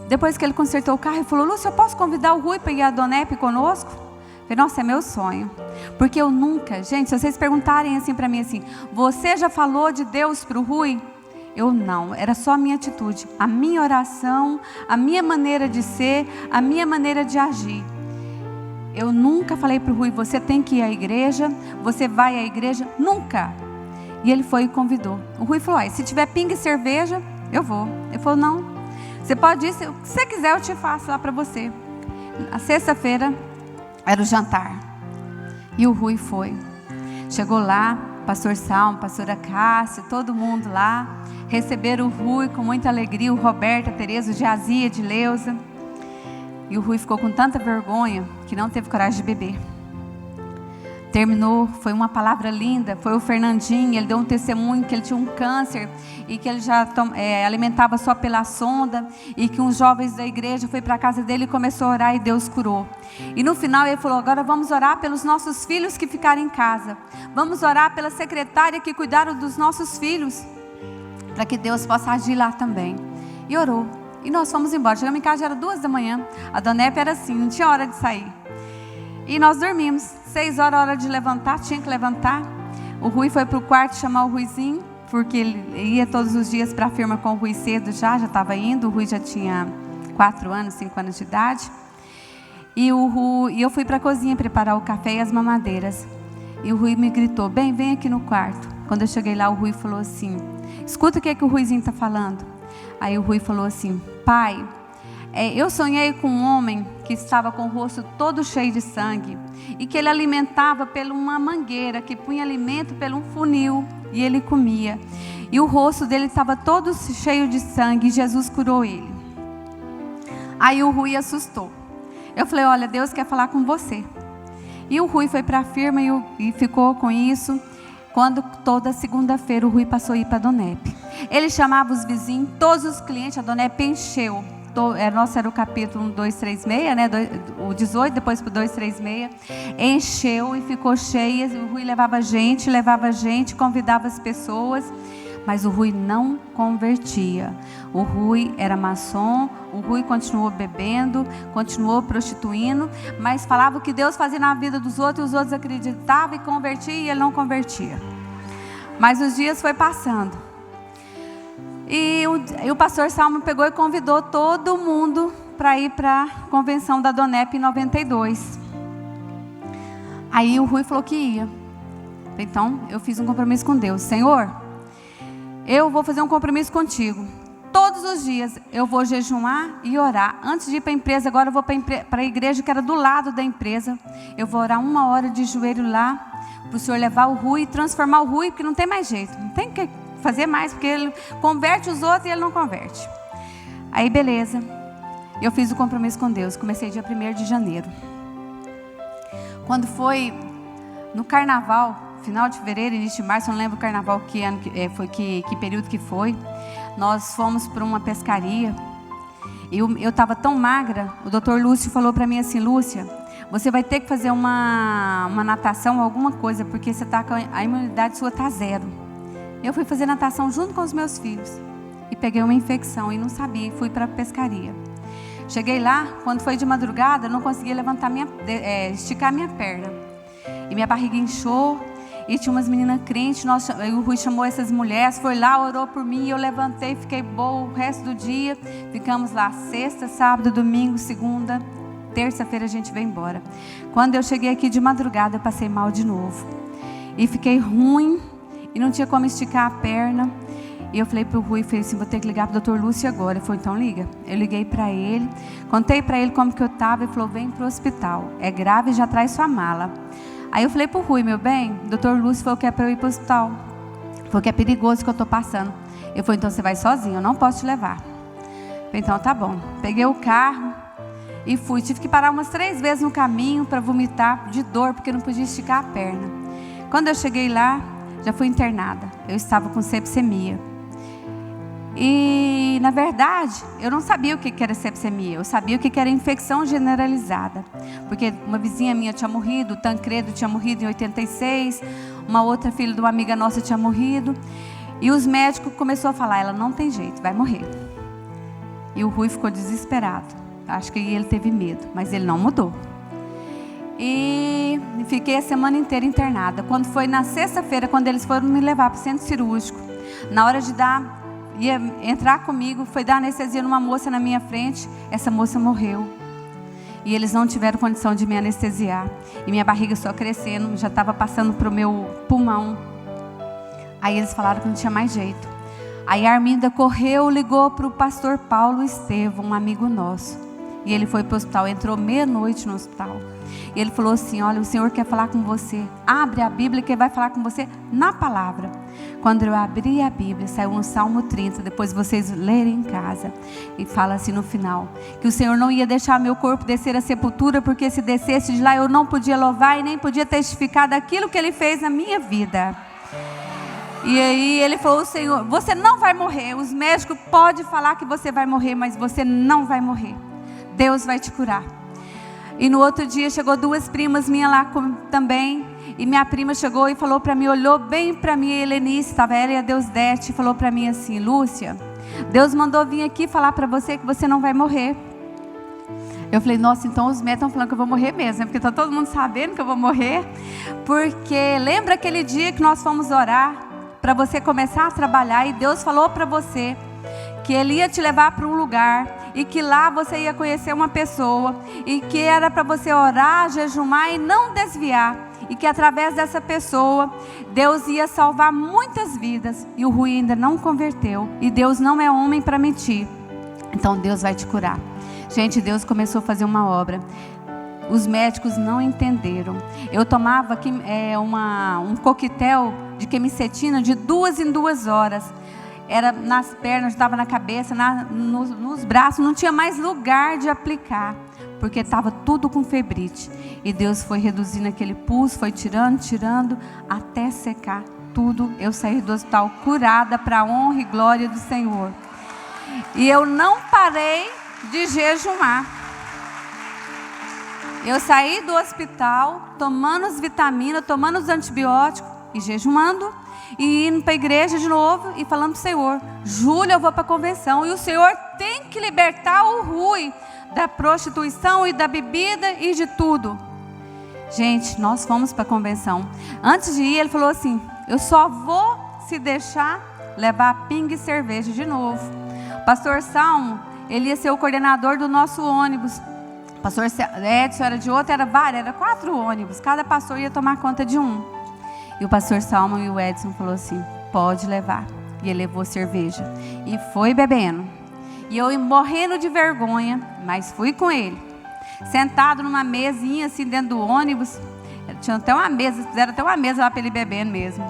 depois que ele consertou o carro, ele falou: Lúcia, eu posso convidar o Rui para ir a Donep conosco? Eu falei: nossa, é meu sonho. Porque eu nunca, gente, se vocês perguntarem assim para mim assim: você já falou de Deus para o Rui? Eu não, era só a minha atitude, a minha oração, a minha maneira de ser, a minha maneira de agir. Eu nunca falei para o Rui: você tem que ir à igreja, você vai à igreja, nunca. E ele foi e convidou. O Rui falou: se tiver pinga e cerveja, eu vou. Ele falou: não, você pode ir, se você quiser eu te faço lá para você. Na sexta-feira era o jantar. E o Rui foi. Chegou lá, pastor Salmo, pastora Cássia, todo mundo lá. Receberam o Rui com muita alegria, o Roberto, a Tereza, o Jazia, a Edileuza. E o Rui ficou com tanta vergonha que não teve coragem de beber. Terminou, foi uma palavra linda. Foi o Fernandinho, ele deu um testemunho que ele tinha um câncer e que ele já alimentava só pela sonda, e que uns jovens da igreja foi para a casa dele e começou a orar e Deus curou. E no final ele falou: agora vamos orar pelos nossos filhos que ficaram em casa, vamos orar pela secretária que cuidaram dos nossos filhos, para que Deus possa agir lá também. E orou. E nós fomos embora. Chegamos em casa, já era 2 da manhã. A Donep era assim, não tinha hora de sair. E nós dormimos. 6 horas, hora de levantar, tinha que levantar. O Rui foi para o quarto chamar o Ruizinho, porque ele ia todos os dias para a firma com o Rui cedo, já estava indo. O Rui já tinha 4 anos, 5 anos de idade. E eu fui para a cozinha preparar o café e as mamadeiras. E o Rui me gritou: vem aqui no quarto. Quando eu cheguei lá, o Rui falou assim: escuta o que o Ruizinho está falando. Aí o Rui falou assim: pai, eu sonhei com um homem que estava com o rosto todo cheio de sangue, e que ele alimentava por uma mangueira, que punha alimento por um funil, e ele comia. E o rosto dele estava todo cheio de sangue, e Jesus curou ele. Aí o Rui assustou. Eu falei: olha, Deus quer falar com você. E o Rui foi para a firma e ficou com isso. Quando toda segunda-feira o Rui passou a ir para a Donep. Ele chamava os vizinhos, todos os clientes, a Donep encheu. Nosso era o capítulo 236, né? O 18, depois para o 236. Encheu e ficou cheia. O Rui levava gente, convidava as pessoas. Mas o Rui não convertia. O Rui era maçom, o Rui continuou bebendo, continuou prostituindo, mas falava o que Deus fazia na vida dos outros, e os outros acreditavam e convertiam, e ele não convertia. Mas os dias foi passando. E o pastor Salmo pegou e convidou todo mundo para ir para a convenção da Donep em 92. Aí o Rui falou que ia. Então eu fiz um compromisso com Deus: Senhor, eu vou fazer um compromisso contigo. Todos os dias eu vou jejuar e orar. Antes de ir para a empresa, agora eu vou para a igreja que era do lado da empresa. Eu vou orar 1 hora de joelho lá, para o Senhor levar o Rui e transformar o Rui, porque não tem mais jeito. Não tem que fazer mais, porque ele converte os outros e ele não converte. Aí beleza, eu fiz o compromisso com Deus. Comecei dia 1º de janeiro. Quando foi no carnaval, final de fevereiro, início de março, eu não lembro o carnaval que ano foi, que período que foi. Nós fomos para uma pescaria. Eu estava tão magra, o doutor Lúcio falou para mim assim: Lúcia, você vai ter que fazer uma natação, alguma coisa, porque você tá com a imunidade sua está 0. Eu fui fazer natação junto com os meus filhos e peguei uma infecção e não sabia, e fui para a pescaria. Cheguei lá, quando foi de madrugada, eu não conseguia levantar esticar minha perna. E minha barriga inchou, e tinha umas meninas crentes, o Rui chamou essas mulheres, foi lá, orou por mim, e eu levantei, fiquei boa o resto do dia. Ficamos lá sexta, sábado, domingo, segunda, terça-feira a gente veio embora. Quando eu cheguei aqui de madrugada, eu passei mal de novo. E fiquei ruim, e não tinha como esticar a perna. E eu falei para o Rui, falei assim, vou ter que ligar para o Dr. Lúcio agora. Ele falou, então liga. Eu liguei para ele, contei para ele como que eu estava. Ele falou, vem para o hospital, é grave, já traz sua mala. Aí eu falei para o Rui, meu bem, o Dr. Lúcio falou que é para eu ir para o hospital. Falou que é perigoso que eu estou passando. Eu falei, então você vai sozinho, eu não posso te levar. Eu falei, então tá bom. Peguei o carro e fui. Tive que parar umas 3 vezes no caminho para vomitar de dor, porque eu não podia esticar a perna. Quando eu cheguei lá, já fui internada. Eu estava com sepsemia. E, na verdade, eu não sabia o que era sepsemia. Eu sabia o que era infecção generalizada. Porque uma vizinha minha tinha morrido, o Tancredo tinha morrido em 86, uma outra filha de uma amiga nossa tinha morrido. E os médicos começaram a falar, ela não tem jeito, vai morrer. E o Rui ficou desesperado. Acho que ele teve medo, mas ele não mudou. E fiquei a semana inteira internada. Quando foi na sexta-feira, quando eles foram me levar para o centro cirúrgico, na hora de ia entrar comigo, foi dar anestesia numa moça na minha frente. Essa moça morreu. E eles não tiveram condição de me anestesiar. E minha barriga só crescendo, já estava passando para o meu pulmão. Aí eles falaram que não tinha mais jeito. Aí a Arminda correu, ligou para o pastor Paulo Estevão, um amigo nosso. E ele foi para o hospital, entrou meia-noite no hospital. E ele falou assim, olha, o Senhor quer falar com você. Abre a Bíblia que Ele vai falar com você na palavra. Quando eu abri a Bíblia, saiu no Salmo 30, depois vocês lerem em casa. E fala assim no final, que o Senhor não ia deixar meu corpo descer à sepultura, porque se descesse de lá eu não podia louvar e nem podia testificar daquilo que Ele fez na minha vida. E aí ele falou, Senhor, você não vai morrer. Os médicos podem falar que você vai morrer, mas você não vai morrer. Deus vai te curar. E no outro dia chegou 2 primas minhas lá também. E minha prima chegou e falou para mim, olhou bem para mim, a Helenice, estava ela e a Deusdete, e falou para mim assim, Lúcia, Deus mandou vir aqui falar para você que você não vai morrer. Eu falei, nossa, então os médicos estão falando que eu vou morrer mesmo, né? Porque está todo mundo sabendo que eu vou morrer. Porque lembra aquele dia que nós fomos orar para você começar a trabalhar e Deus falou para você que Ele ia te levar para um lugar e que lá você ia conhecer uma pessoa e que era para você orar, jejumar e não desviar, e que através dessa pessoa Deus ia salvar muitas vidas. E o Rui ainda não converteu, e Deus não é homem para mentir, então Deus vai te curar. Gente, Deus começou a fazer uma obra. Os médicos não entenderam. Eu tomava um coquetel de quemicetina de 2 em 2 horas. Era nas pernas, estava na cabeça, nos braços, não tinha mais lugar de aplicar, porque estava tudo com febrite. E Deus foi reduzindo aquele pulso, foi tirando, até secar tudo. Eu saí do hospital curada para a honra e glória do Senhor. E eu não parei de jejumar. Eu saí do hospital, tomando as vitaminas, tomando os antibióticos e jejumando. E indo para a igreja de novo e falando para o Senhor, Júlia, eu vou para a convenção. E o Senhor tem que libertar o Rui da prostituição e da bebida e de tudo. Gente, nós fomos para a convenção. Antes de ir, ele falou assim, eu só vou se deixar levar pinga e cerveja de novo. O pastor Salmo, ele ia ser o coordenador do nosso ônibus. O pastor Edson era de outro, era 4 ônibus. Cada pastor ia tomar conta de um. E o pastor Salmo e o Edson falou assim, pode levar. E ele levou cerveja. E foi bebendo. E eu morrendo de vergonha, mas fui com ele. Sentado numa mesinha assim dentro do ônibus. Tinha até uma mesa, fizeram até uma mesa lá para ele bebendo mesmo.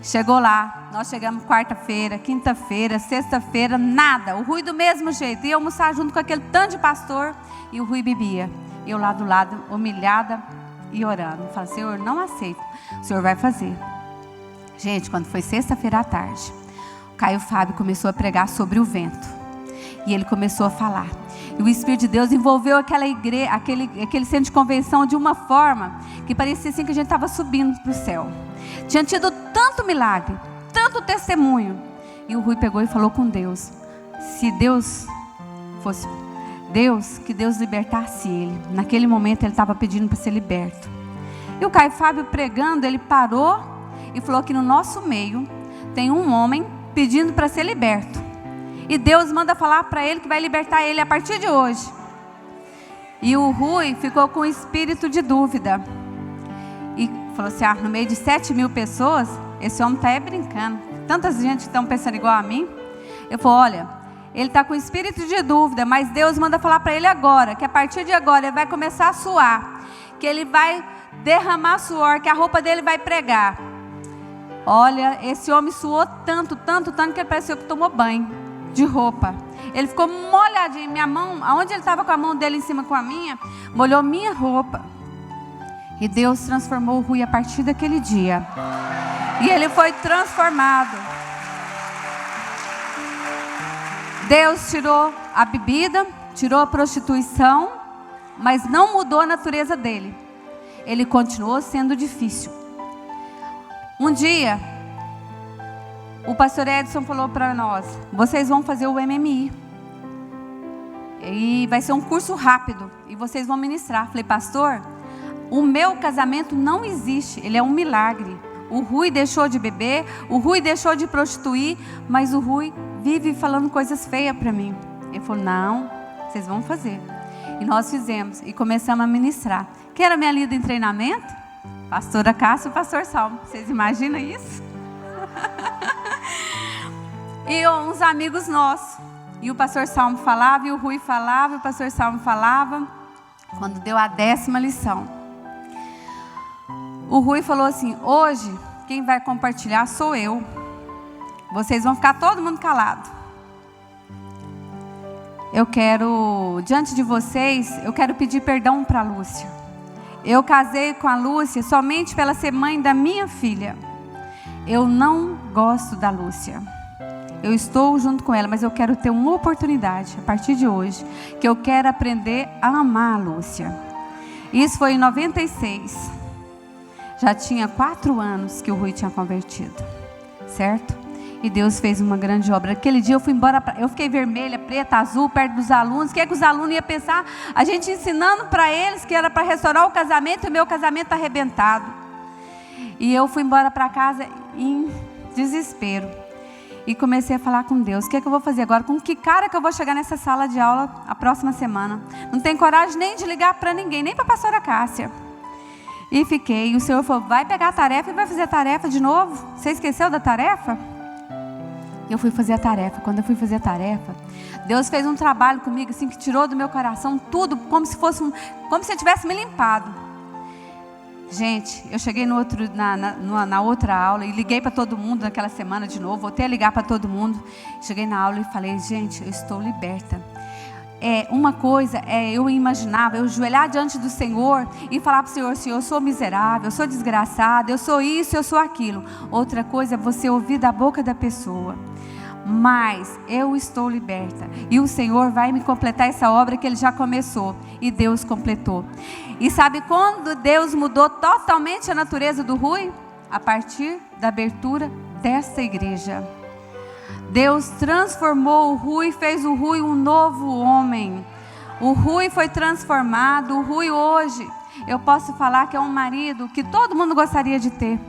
Chegou lá, nós chegamos quarta-feira, quinta-feira, sexta-feira, nada. O Rui do mesmo jeito. Ia almoçar junto com aquele tanto de pastor e o Rui bebia. Eu lá do lado, humilhada e orando. Falei, Senhor, não aceito. O Senhor vai fazer. Gente, quando foi sexta-feira à tarde, o Caio Fábio começou a pregar sobre o vento. E ele começou a falar. E o Espírito de Deus envolveu aquela igreja, aquele centro de convenção de uma forma que parecia assim que a gente estava subindo para o céu. Tinha tido tanto tanto testemunho. E o Rui pegou e falou com Deus. Se Deus fosse Deus, que Deus libertasse ele. Naquele momento ele estava pedindo para ser liberto. E o Caio Fábio pregando, ele parou e falou que no nosso meio tem um homem pedindo para ser liberto. E Deus manda falar para ele que vai libertar ele a partir de hoje. E o Rui ficou com espírito de dúvida. E falou assim, no meio de 7.000 pessoas, esse homem está brincando. Tantas gente que estão pensando igual a mim. Eu falei, olha, ele está com espírito de dúvida, mas Deus manda falar para ele agora, que a partir de agora ele vai começar a suar. Que ele vai derramar suor, que a roupa dele vai pregar. Olha, esse homem suou tanto, que ele pareceu que tomou banho de roupa. Ele ficou molhadinho, minha mão, aonde ele estava com a mão dele em cima com a minha, molhou minha roupa. E Deus transformou o Rui a partir daquele dia. E ele foi transformado. Deus tirou a bebida, tirou a prostituição, mas não mudou a natureza dele. Ele continuou sendo difícil. Um dia, o pastor Edson falou para nós, vocês vão fazer o MMI. E vai ser um curso rápido, e vocês vão ministrar. Falei, pastor, o meu casamento não existe, ele é um milagre. O Rui deixou de beber, o Rui deixou de prostituir, mas o Rui vive falando coisas feias para mim. Ele falou, não, vocês vão fazer. E nós fizemos, e começamos a ministrar. Quem era minha líder em treinamento? Pastora Cássia e o pastor Salmo. Vocês imaginam isso? E uns amigos nossos. E o pastor Salmo falava, e o Rui falava, e o pastor Salmo falava. Quando deu a 10ª lição, o Rui falou assim, hoje quem vai compartilhar sou eu. Vocês vão ficar todo mundo calado. Eu quero, diante de vocês, eu quero pedir perdão para a Lúcia. Eu casei com a Lúcia somente para ela ser mãe da minha filha. Eu não gosto da Lúcia. Eu estou junto com ela, mas eu quero ter uma oportunidade, a partir de hoje, que eu quero aprender a amar a Lúcia. Isso foi em 96. Já tinha 4 anos que o Rui tinha convertido, certo? E Deus fez uma grande obra. Aquele dia eu fui embora, eu fiquei vermelha, preta, azul, perto dos alunos. O que é que os alunos iam pensar? A gente ensinando para eles que era para restaurar o casamento, e o meu casamento arrebentado. E eu fui embora para casa em desespero. E comecei a falar com Deus, o que é que eu vou fazer agora? Com que cara que eu vou chegar nessa sala de aula a próxima semana? Não tenho coragem nem de ligar para ninguém, nem para a pastora Cássia. E fiquei, e o Senhor falou, vai pegar a tarefa e vai fazer a tarefa de novo? Você esqueceu da tarefa? Eu fui fazer a tarefa. Quando eu fui fazer a tarefa, Deus fez um trabalho comigo assim, que tirou do meu coração tudo, como se eu tivesse me limpado. Gente, eu cheguei na outra aula e liguei para todo mundo naquela semana de novo, voltei a ligar para todo mundo. Cheguei na aula e falei, gente, eu estou liberta. Uma coisa eu imaginava, eu ajoelhar diante do Senhor e falar para o Senhor, Senhor, eu sou miserável, eu sou desgraçada, eu sou isso, eu sou aquilo. Outra coisa é você ouvir da boca da pessoa. Mas eu estou liberta. E o Senhor vai me completar essa obra que Ele já começou. E Deus completou. E sabe quando Deus mudou totalmente a natureza do Rui? A partir da abertura dessa igreja. Deus transformou o Rui, fez o Rui um novo homem. O Rui foi transformado. O Rui hoje, eu posso falar que é um marido que todo mundo gostaria de ter.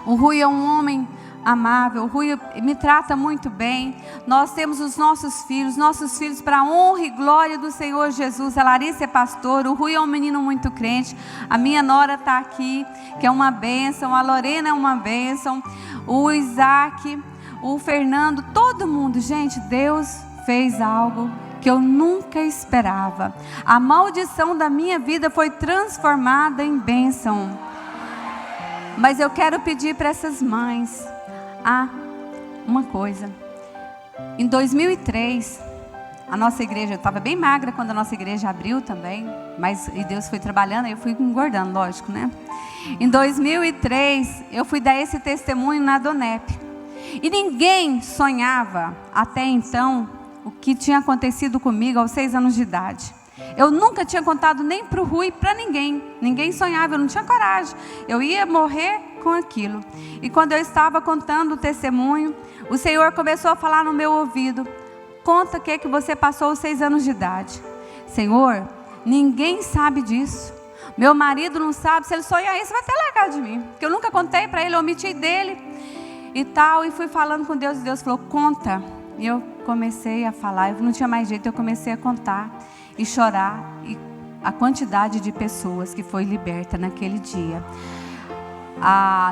O Rui é um homem amável, o Rui me trata muito bem. Nós temos os nossos filhos para a honra e glória do Senhor Jesus. A Larissa é pastora, o Rui é um menino muito crente. A minha nora está aqui, que é uma bênção. A Lorena é uma bênção. O Isaac, o Fernando, todo mundo. Gente, Deus fez algo que eu nunca esperava. A maldição da minha vida foi transformada em bênção. Mas eu quero pedir para essas mães uma coisa. Em 2003, a nossa igreja, eu estava bem magra quando a nossa igreja abriu também, e Deus foi trabalhando, aí eu fui engordando, lógico, né? Em 2003, eu fui dar esse testemunho na Donep. E ninguém sonhava até então o que tinha acontecido comigo aos 6 anos de idade. Eu nunca tinha contado nem para o Rui, para ninguém. Ninguém sonhava, eu não tinha coragem. Eu ia morrer com aquilo. E quando eu estava contando o testemunho, o Senhor começou a falar no meu ouvido: conta o que você passou aos 6 anos de idade. Senhor, ninguém sabe disso. Meu marido não sabe. Se ele sonhar isso, vai ter largado de mim. Porque eu nunca contei para ele, eu omiti dele. E tal, e fui falando com Deus. E Deus falou: conta. E eu comecei a falar. Eu não tinha mais jeito, eu comecei a contar. E chorar. E a quantidade de pessoas que foi liberta naquele dia.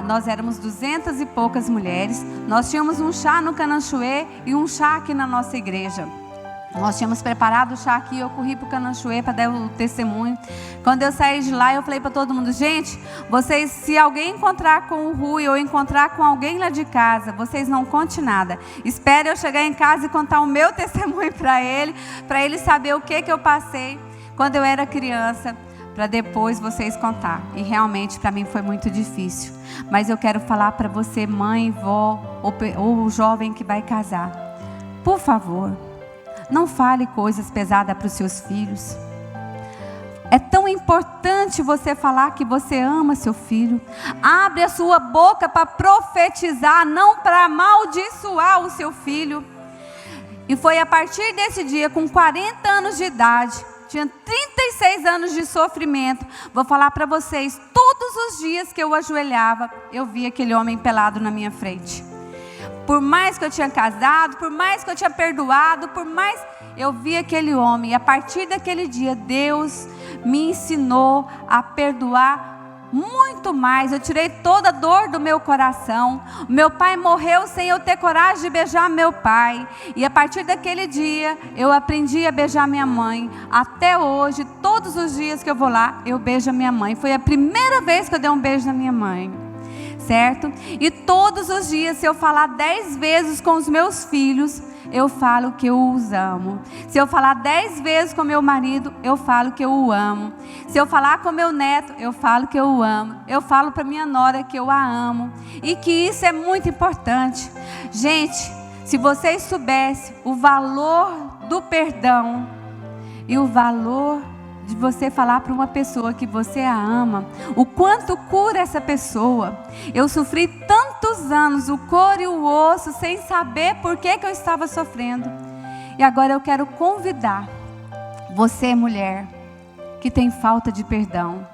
Nós éramos 200 e poucas mulheres. Nós tínhamos um chá no Cananchoê e um chá aqui na nossa igreja. Nós tínhamos preparado o chá aqui, eu corri para o Cananchoê para dar o testemunho. Quando eu saí de lá, eu falei para todo mundo: gente, vocês, se alguém encontrar com o Rui ou encontrar com alguém lá de casa, vocês não contem nada. Espere eu chegar em casa e contar o meu testemunho para ele saber o que eu passei quando eu era criança, para depois vocês contar. E realmente para mim foi muito difícil. Mas eu quero falar para você, mãe, vó ou o jovem que vai casar: por favor, não fale coisas pesadas para os seus filhos. É tão importante você falar que você ama seu filho. Abre a sua boca para profetizar, não para amaldiçoar o seu filho. E foi a partir desse dia, com 40 anos de idade, tinha 36 anos de sofrimento. Vou falar para vocês, todos os dias que eu ajoelhava, eu via aquele homem pelado na minha frente. Por mais que eu tinha casado, por mais que eu tinha perdoado, por mais, eu via aquele homem. E a partir daquele dia, Deus me ensinou a perdoar muito mais. Eu tirei toda a dor do meu coração. Meu pai morreu sem eu ter coragem de beijar meu pai. E a partir daquele dia, eu aprendi a beijar minha mãe. Até hoje, todos os dias que eu vou lá, eu beijo a minha mãe. Foi a primeira vez que eu dei um beijo na minha mãe. Certo? E todos os dias, se eu falar 10 vezes com os meus filhos, eu falo que eu os amo. Se eu falar 10 vezes com meu marido, eu falo que eu o amo. Se eu falar com meu neto, eu falo que eu o amo. Eu falo para minha nora que eu a amo. E que isso é muito importante. Gente, se vocês soubessem o valor do perdão e o valor de você falar para uma pessoa que você a ama, o quanto cura essa pessoa. Eu sofri tantos anos, o couro e o osso, sem saber por que eu estava sofrendo. E agora eu quero convidar você, mulher, que tem falta de perdão.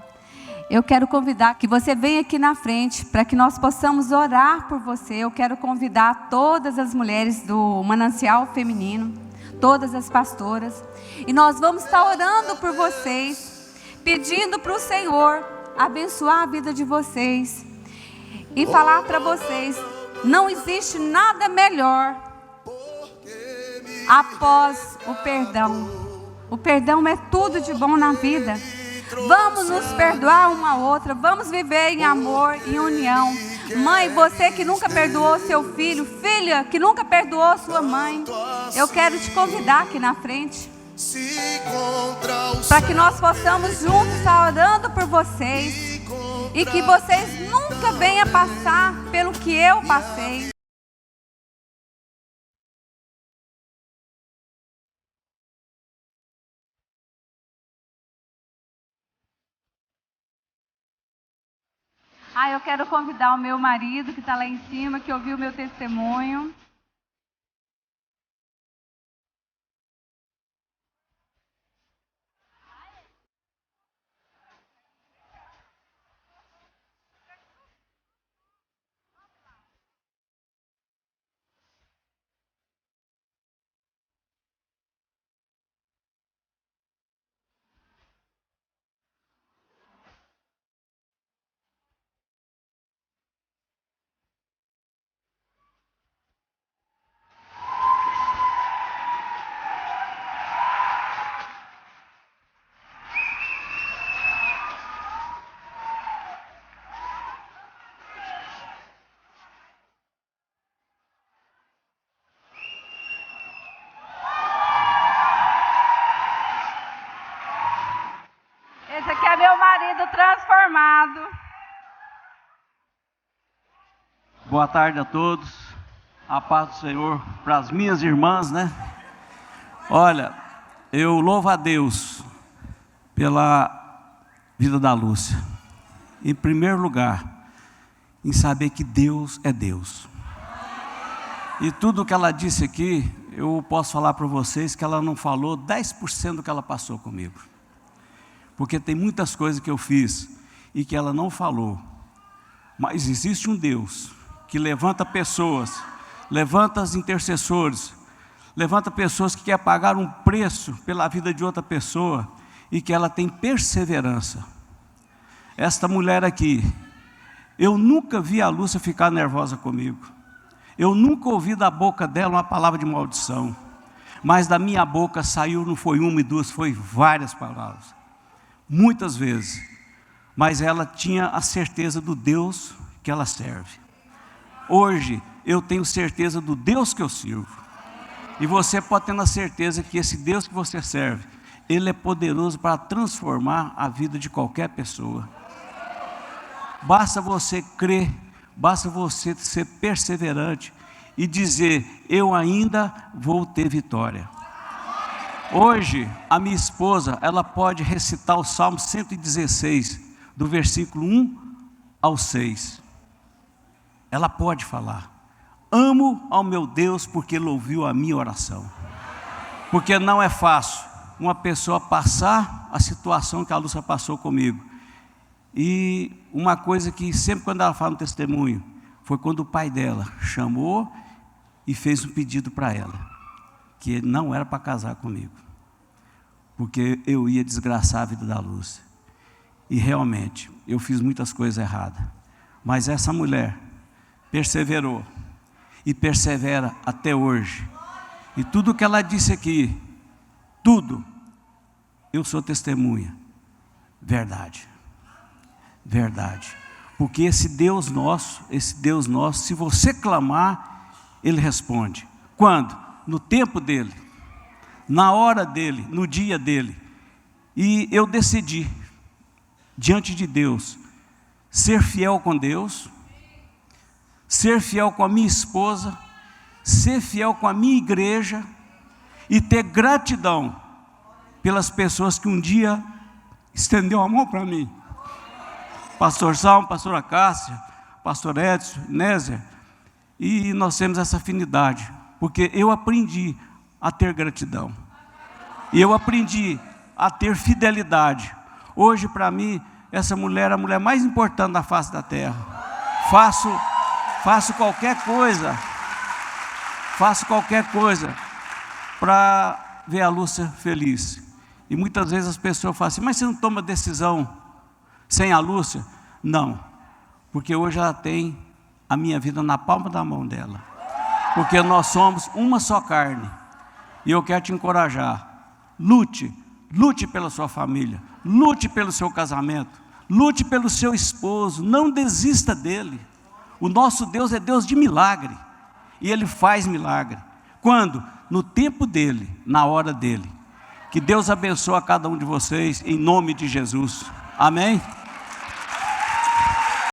Eu quero convidar que você venha aqui na frente, para que nós possamos orar por você. Eu quero convidar todas as mulheres do Manancial Feminino, todas as pastoras, e nós vamos estar orando por vocês, pedindo para o Senhor abençoar a vida de vocês e falar para vocês: não existe nada melhor após o perdão. O perdão é tudo de bom na vida. Vamos nos perdoar uma a outra, vamos viver em amor, em união. Mãe, você que nunca perdoou seu filho, filha que nunca perdoou sua mãe, eu quero te convidar aqui na frente, para que nós possamos juntos estar orando por vocês, e que vocês nunca venham passar pelo que eu passei. Eu quero convidar o meu marido, que está lá em cima, que ouviu o meu testemunho. Esse aqui é meu marido transformado. Boa tarde a todos. A paz do Senhor para as minhas irmãs, né? Olha, eu louvo a Deus pela vida da Lúcia. Em primeiro lugar, em saber que Deus é Deus. E tudo que ela disse aqui, eu posso falar para vocês que ela não falou 10% do que ela passou comigo. Porque tem muitas coisas que eu fiz e que ela não falou. Mas existe um Deus que levanta pessoas, levanta os intercessores, levanta pessoas que querem pagar um preço pela vida de outra pessoa e que ela tem perseverança. Esta mulher aqui, eu nunca vi a Lúcia ficar nervosa comigo. Eu nunca ouvi da boca dela uma palavra de maldição. Mas da minha boca saiu, não foi uma e duas, foi várias palavras. Muitas vezes. Mas ela tinha a certeza do Deus que ela serve. Hoje, eu tenho certeza do Deus que eu sirvo. E você pode ter a certeza que esse Deus que você serve, Ele é poderoso para transformar a vida de qualquer pessoa. Basta você crer, basta você ser perseverante e dizer, eu ainda vou ter vitória. Hoje, a minha esposa, ela pode recitar o Salmo 116, do versículo 1 ao 6. Ela pode falar, amo ao meu Deus porque Ele ouviu a minha oração. Porque não é fácil uma pessoa passar a situação que a Lúcia passou comigo. E uma coisa que sempre quando ela fala no testemunho, foi quando o pai dela chamou e fez um pedido para ela, que ele não era para casar comigo, porque eu ia desgraçar a vida da Lúcia. E realmente, eu fiz muitas coisas erradas, mas essa mulher perseverou, e persevera até hoje, e tudo que ela disse aqui, tudo, eu sou testemunha, verdade. Verdade, porque esse Deus nosso, se você clamar, Ele responde. Quando? No tempo dEle, na hora dEle, no dia dEle. E eu decidi, diante de Deus, ser fiel com Deus, ser fiel com a minha esposa, ser fiel com a minha igreja, e ter gratidão pelas pessoas que um dia estendeu a mão para mim. Pastor Salmo, pastora Cássia, pastor Edson, Nézer, e nós temos essa afinidade, porque eu aprendi a ter gratidão, e eu aprendi a ter fidelidade. Hoje para mim, essa mulher é a mulher mais importante da face da terra. Faço qualquer coisa para ver a Lúcia feliz. E muitas vezes as pessoas falam assim, mas você não toma decisão sem a Lúcia? Não, porque hoje ela tem a minha vida na palma da mão dela, porque nós somos uma só carne. E eu quero te encorajar, lute pela sua família, lute pelo seu casamento, lute pelo seu esposo, não desista dele. O nosso Deus é Deus de milagre, e Ele faz milagre. Quando? No tempo dEle, na hora dEle. Que Deus abençoe a cada um de vocês, em nome de Jesus, amém?